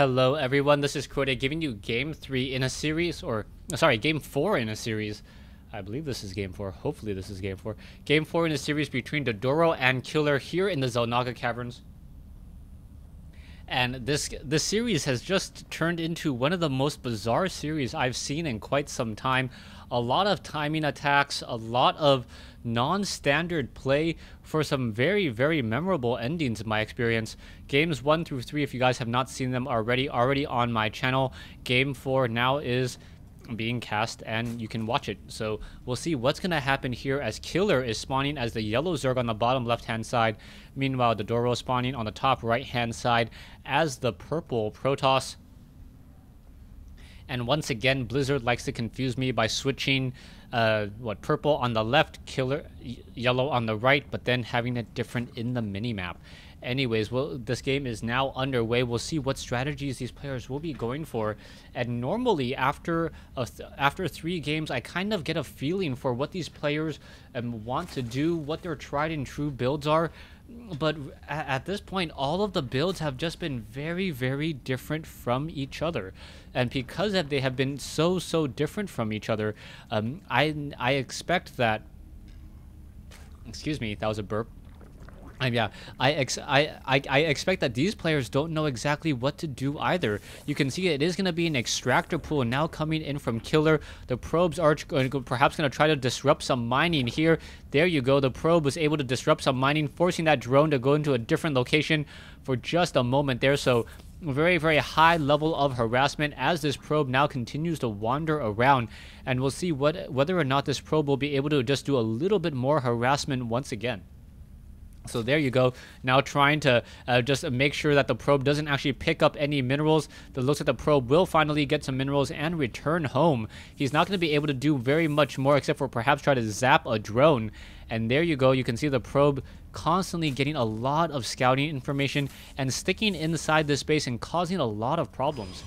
Hello everyone, this is Crota giving you game 3 in a series, or sorry, game 4 in a series. I believe this is game 4, hopefully this is game 4. Game 4 in a series between Ddoro and Killer here in the Xel'Naga Caverns. And this series has just turned into one of the most bizarre series I've seen in quite some time. A lot of timing attacks, a lot of non-standard play for some very, very memorable endings in my experience. Games 1 through 3, if you guys have not seen them already on my channel. Game 4 now is being cast and you can watch it. So we'll see what's going to happen here as Killer is spawning as the yellow Zerg on the bottom left-hand side. Meanwhile, the Ddoro spawning on the top right-hand side as the purple Protoss. And once again, Blizzard likes to confuse me by switching purple on the left, Killer yellow on the right, but then having it different in the minimap. Anyways, this game is now underway. We'll see what strategies these players will be going for. And normally, after 3 games, I kind of get a feeling for what these players want to do, what their tried and true builds are. But at this point, all of the builds have just been very, very different from each other. And because they have been so different from each other, I expect that... Excuse me, that was a burp. Yeah, I expect that these players don't know exactly what to do either. You can see it is going to be an extractor pool now coming in from Killer. The probes are perhaps going to try to disrupt some mining here. There you go. The probe was able to disrupt some mining, forcing that drone to go into a different location for just a moment there. So very, very high level of harassment as this probe now continues to wander around. And we'll see whether or not this probe will be able to just do a little bit more harassment once again. So there you go, now trying to just make sure that the probe doesn't actually pick up any minerals. It looks like the probe will finally get some minerals and return home. He's not going to be able to do very much more except for perhaps try to zap a drone. And there you go, you can see the probe constantly getting a lot of scouting information and sticking inside this base and causing a lot of problems.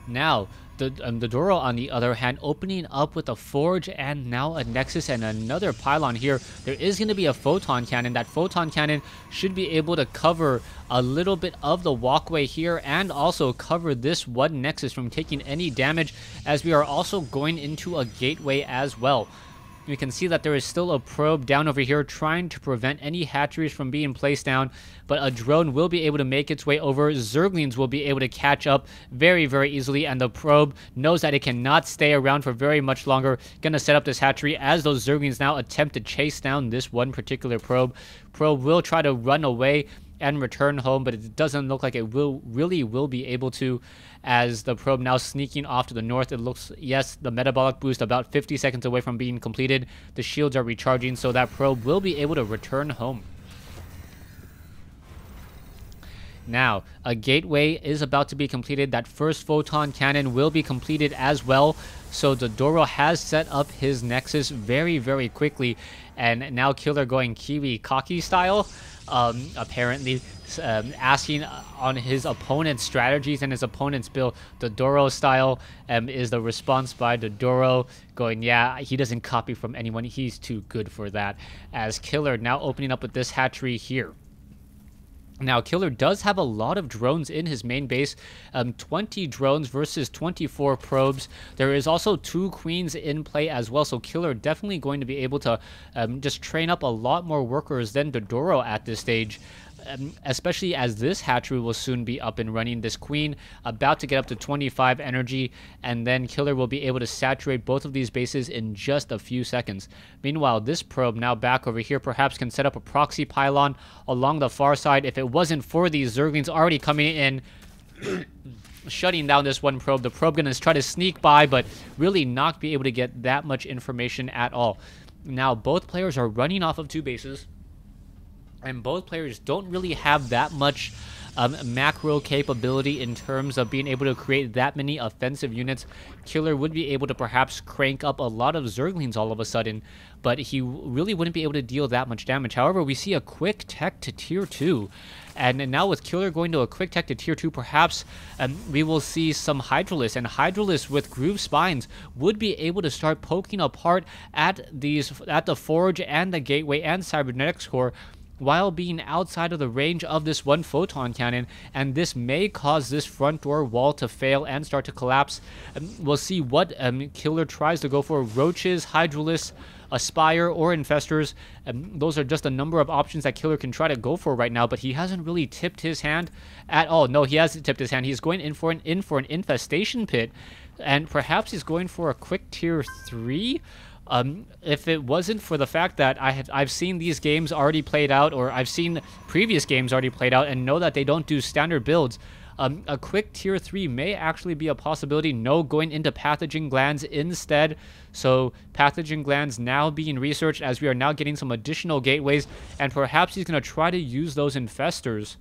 Now, the Ddoro, on the other hand, opening up with a forge and now a nexus and another pylon here. There is going to be a photon cannon. That photon cannon should be able to cover a little bit of the walkway here and also cover this one nexus from taking any damage, as we are also going into a gateway as well. We can see that there is still a probe down over here trying to prevent any hatcheries from being placed down, but a drone will be able to make its way over. Zerglings will be able to catch up very, very easily, and the probe knows that it cannot stay around for very much longer. Gonna set up this hatchery as those Zerglings now attempt to chase down this one particular probe. Probe will try to run away and return home, but it doesn't look like it will be able to, as the probe now sneaking off to the north. It looks, yes, the metabolic boost about 50 seconds away from being completed. The shields are recharging, so that probe will be able to return home. Now, a gateway is about to be completed. That first photon cannon will be completed as well. So the Ddoro has set up his nexus very, very quickly. And now Killer going Kiwi Kaki style. Apparently asking on his opponent's strategies and his opponent's build. The Ddoro style is the response by the Ddoro going, yeah, he doesn't copy from anyone. He's too good for that. As Killer now opening up with this hatchery here. Now, Killer does have a lot of drones in his main base, 20 drones versus 24 probes. There is also 2 queens in play as well, so Killer definitely going to be able to just train up a lot more workers than Ddoro at this stage. Especially as this hatchery will soon be up and running. This queen about to get up to 25 energy, and then Killer will be able to saturate both of these bases in just a few seconds. Meanwhile, this probe now back over here perhaps can set up a proxy pylon along the far side. If it wasn't for these Zerglings already coming in, shutting down this one probe, the probe gonna try to sneak by, but really not be able to get that much information at all. Now, both players are running off of 2 bases. And both players don't really have that much macro capability in terms of being able to create that many offensive units. Killer would be able to perhaps crank up a lot of Zerglings all of a sudden, but he really wouldn't be able to deal that much damage. However, we see a quick tech to tier 2. And now with Killer going to a quick tech to tier 2, perhaps we will see some Hydralisk. And Hydralisk with Groove Spines would be able to start poking apart at the Forge and the Gateway and Cybernetics Core, while being outside of the range of this one photon cannon, and this may cause this front door wall to fail and start to collapse. We'll see what Killer tries to go for. Roaches, Hydralisks, Aspire, or Infestors. Those are just a number of options that Killer can try to go for right now, but he hasn't really tipped his hand at all. No, he hasn't tipped his hand. He's going in for an Infestation Pit, and perhaps he's going for a quick tier 3. If it wasn't for the fact that I've seen these games already played out, or I've seen previous games already played out, and know that they don't do standard builds, a quick tier 3 may actually be a possibility. No, going into Pathogen Glands instead. So Pathogen Glands now being researched, as we are now getting some additional gateways, and perhaps he's going to try to use those Infestors,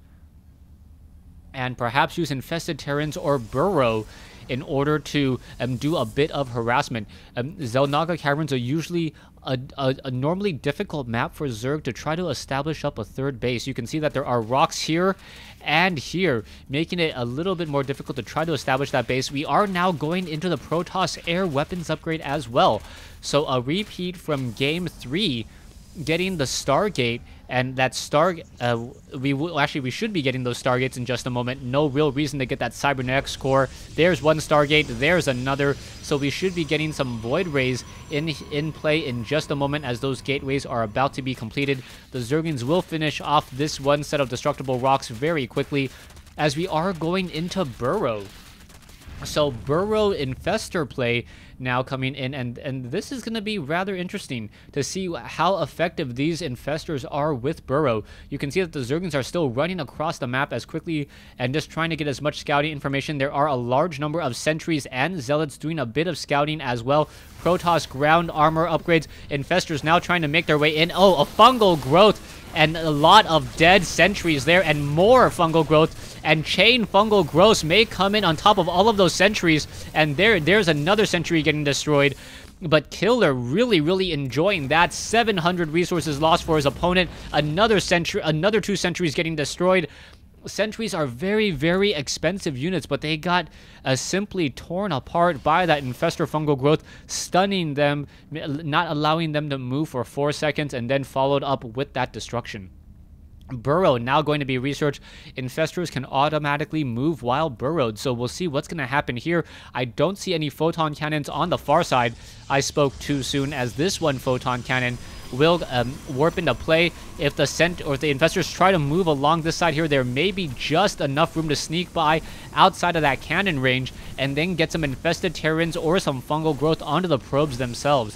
and perhaps use Infested Terrans or Burrow in order to do a bit of harassment. Xel'Naga Caverns are usually a normally difficult map for Zerg to try to establish up a third base. You can see that there are rocks here and here, making it a little bit more difficult to try to establish that base. We are now going into the Protoss air weapons upgrade as well. So a repeat from Game 3, getting the Stargate, and that we should be getting those Stargates in just a moment. No real reason to get that Cybernetics core. There's one Stargate, there's another, so we should be getting some Void Rays in play in just a moment, as those gateways are about to be completed. The Zergans will finish off this one set of destructible rocks very quickly, as we are going into Burrow. So Burrow Infestor play now coming in, and this is going to be rather interesting to see how effective these Infestors are with Burrow. You can see that the Zergans are still running across the map as quickly and just trying to get as much scouting information. There are a large number of sentries and zealots doing a bit of scouting as well. Protoss ground armor upgrades. Infestors now trying to make their way in. Oh, a fungal growth and a lot of dead sentries there, and more fungal growth, and chain fungal growths may come in on top of all of those sentries, and there's another sentry getting destroyed. But Killer really enjoying that. 700 resources lost for his opponent. Another 2 sentries getting destroyed. Sentries are very expensive units, but they got simply torn apart by that Infestor fungal growth, stunning them, not allowing them to move for 4 seconds, and then followed up with that destruction. Burrow now going to be researched. Infestors can automatically move while burrowed, so we'll see what's going to happen here. I don't see any photon cannons on the far side. I spoke too soon, as this one photon cannon will warp into play. If the Infestors try to move along this side here, there may be just enough room to sneak by outside of that cannon range, and then get some Infested Terrans or some fungal growth onto the probes themselves.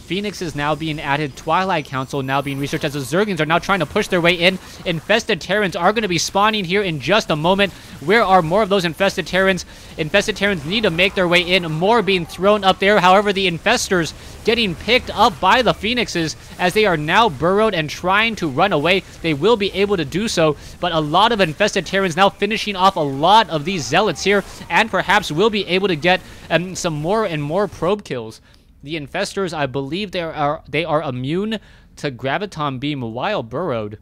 Phoenix is now being added. Twilight Council now being researched, as the Zergans are now trying to push their way in. Infested Terrans are going to be spawning here in just a moment. Where are more of those Infested Terrans? Infested Terrans need to make their way in. More being thrown up there. However, the Infestors getting picked up by the Phoenixes, as they are now burrowed and trying to run away. They will be able to do so, but a lot of Infested Terrans now finishing off a lot of these Zealots here, and perhaps will be able to get some more and more probe kills. The Infestors, I believe they are immune to Graviton Beam while burrowed.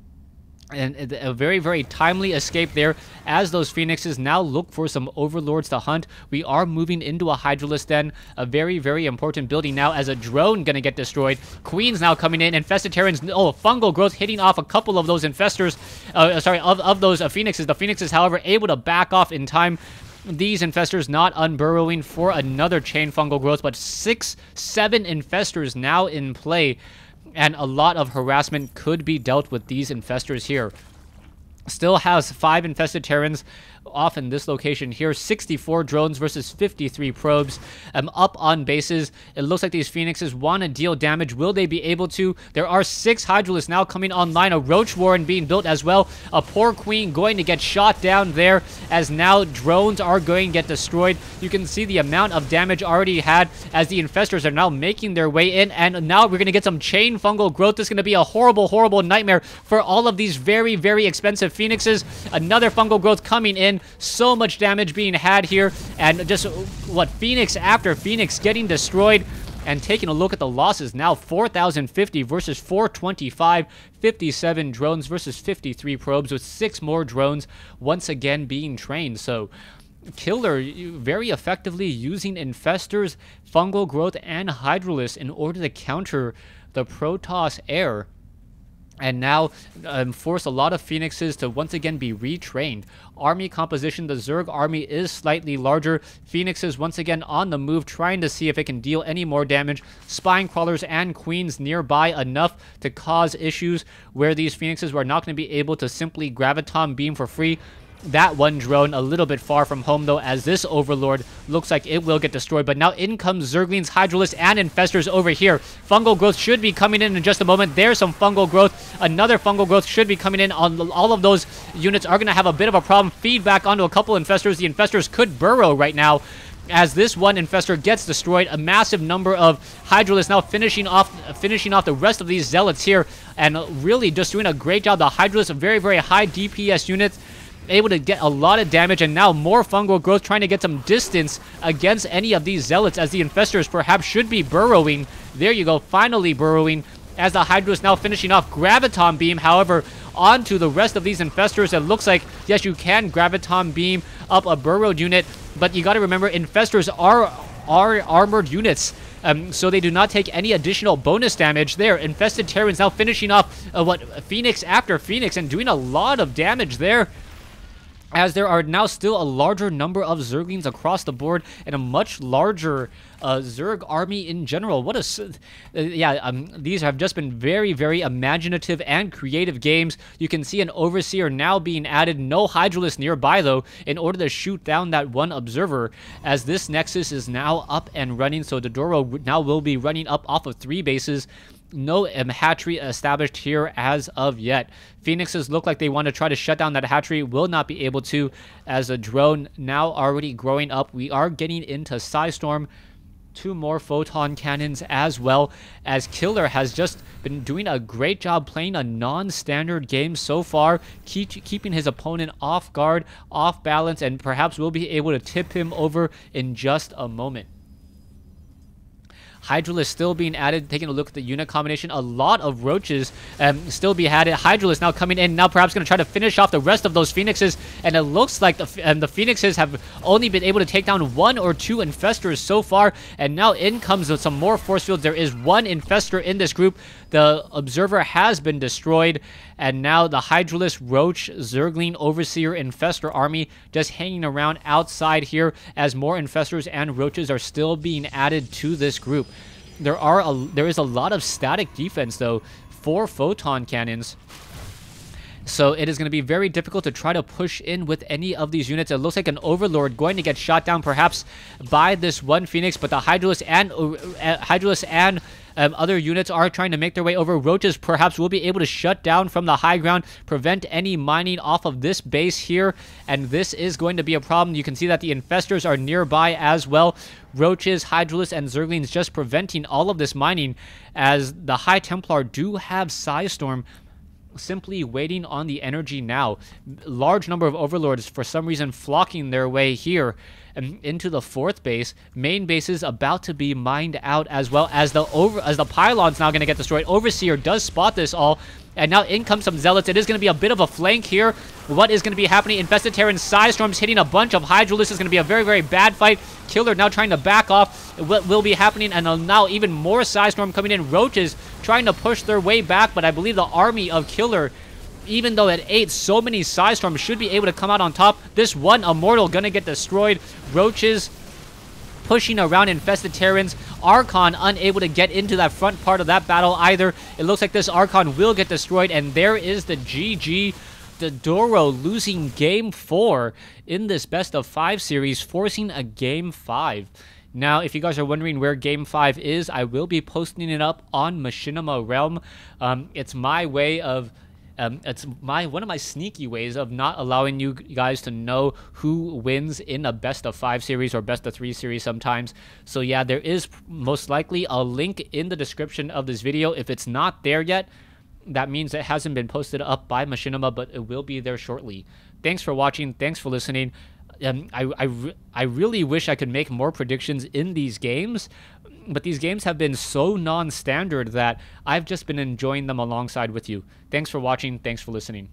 And a very timely escape there, as those Phoenixes now look for some Overlords to hunt. We are moving into a Hydralisk Den, a very important building now, as a drone gonna get destroyed. Queen's now coming in. Infested Terrans, oh, fungal growth hitting off a couple of those Infestors, of those Phoenixes. The Phoenixes, however, able to back off in time. These Infestors not unburrowing for another chain fungal growth, but 6-7 Infestors now in play, and a lot of harassment could be dealt with these Infestors here. Still has 5 Infested Terrans off in this location here. 64 drones versus 53 probes up on bases. It looks like these Phoenixes want to deal damage. Will they be able to? There are 6 Hydralisks now coming online. A Roach Warren being built as well. A poor Queen going to get shot down there, as now drones are going to get destroyed. You can see the amount of damage already had, as the Infestors are now making their way in, and now we're going to get some chain fungal growth. This is going to be a horrible nightmare for all of these very expensive Phoenixes. Another fungal growth coming in. So much damage being had here, and just what, Phoenix after Phoenix getting destroyed. And taking a look at the losses now, 4,050 versus 425, 57 drones versus 53 probes, with 6 more drones once again being trained. So Killer very effectively using Infestors, fungal growth, and Hydralisks in order to counter the Protoss air. and now force a lot of Phoenixes to once again be retrained. Army composition, the Zerg army is slightly larger. Phoenixes once again on the move, trying to see if it can deal any more damage. Spine crawlers and queens nearby, enough to cause issues where these Phoenixes were not going to be able to simply graviton beam for free. That one drone a little bit far from home, though, as this Overlord looks like it will get destroyed. But now in comes Zerglings, Hydralisks, and Infestors over here. Fungal growth should be coming in just a moment. There's some fungal growth. Another fungal growth should be coming in. On all of those units are going to have a bit of a problem. Feedback onto a couple Infestors. The Infestors could burrow right now, as this one Infestor gets destroyed. A massive number of Hydralisks now finishing off the rest of these Zealots here, and really just doing a great job. The Hydralisks, very, very high DPS units, able to get a lot of damage, and now more fungal growth trying to get some distance against any of these Zealots, as the Infestors perhaps should be burrowing. There you go, finally burrowing, as the Hydralisks now finishing off Graviton Beam. However, onto the rest of these Infestors, it looks like, yes, you can Graviton Beam up a burrowed unit, but you got to remember, Infestors are armored units, so they do not take any additional bonus damage there. Infested Terrans now finishing off Phoenix after Phoenix, and doing a lot of damage there, as there are now still a larger number of Zerglings across the board, and a much larger Zerg army in general. What a... these have just been very, very imaginative and creative games. You can see an Overseer now being added. No Hydralisk nearby, though, in order to shoot down that one Observer, as this Nexus is now up and running. So Ddoro now will be running up off of 3 bases. No hatchery established here as of yet. Phoenixes look like they want to try to shut down that hatchery. Will not be able to, as a drone now already growing up. We are getting into Psystorm. 2 more photon cannons as well, as Killer has just been doing a great job playing a non-standard game so far, keeping his opponent off guard, off balance, and perhaps will be able to tip him over in just a moment. Hydralisk still being added. Taking a look at the unit combination, a lot of Roaches still be added. Hydralisk now coming in, now perhaps going to try to finish off the rest of those Phoenixes, and it looks like the Phoenixes have only been able to take down 1 or 2 Infestors so far, and now in comes with some more force fields. There is 1 Infestor in this group. The Observer has been destroyed, and now the Hydralisk, Roach, Zergling, Overseer, Infestor army just hanging around outside here, as more Infestors and Roaches are still being added to this group. There is a lot of static defense, though, for photon cannons. So it is going to be very difficult to try to push in with any of these units. It looks like an Overlord going to get shot down perhaps by this one Phoenix, but the Hydralisk and other units are trying to make their way over. Roaches perhaps will be able to shut down from the high ground, prevent any mining off of this base here, and this is going to be a problem. You can see that the Infestors are nearby as well. Roaches, Hydralisks, and Zerglings just preventing all of this mining, as the High Templar do have Psystorm simply waiting on the energy now. Large number of Overlords for some reason flocking their way here into the 4th base. Main base is about to be mined out, as well as the pylon's now going to get destroyed. Overseer does spot this all, and now in comes some Zealots. It is going to be a bit of a flank here. What is going to be happening? Infested Terran Psystorms hitting a bunch of Hydralisks. Is going to be a very, very bad fight. Killer now trying to back off. What will be happening? And now even more Psystorm coming in. Roaches trying to push their way back, but I believe the army of Killer, even though at 8, so many Psystorms, should be able to come out on top. This one Immortal gonna get destroyed. Roaches pushing around Infested Terrans. Archon unable to get into that front part of that battle either. It looks like this Archon will get destroyed, and there is the GG. The Ddoro losing Game 4 in this Best of 5 series, forcing a Game 5. Now, if you guys are wondering where Game 5 is, I will be posting it up on Machinima Realm. It's my way of... one of my sneaky ways of not allowing you guys to know who wins in a Best of 5 series or Best of 3 series sometimes. So yeah, there is most likely a link in the description of this video. If it's not there yet, that means it hasn't been posted up by Machinima, but it will be there shortly. Thanks for watching. Thanks for listening. I really wish I could make more predictions in these games, but these games have been so non-standard that I've just been enjoying them alongside with you. Thanks for watching. Thanks for listening.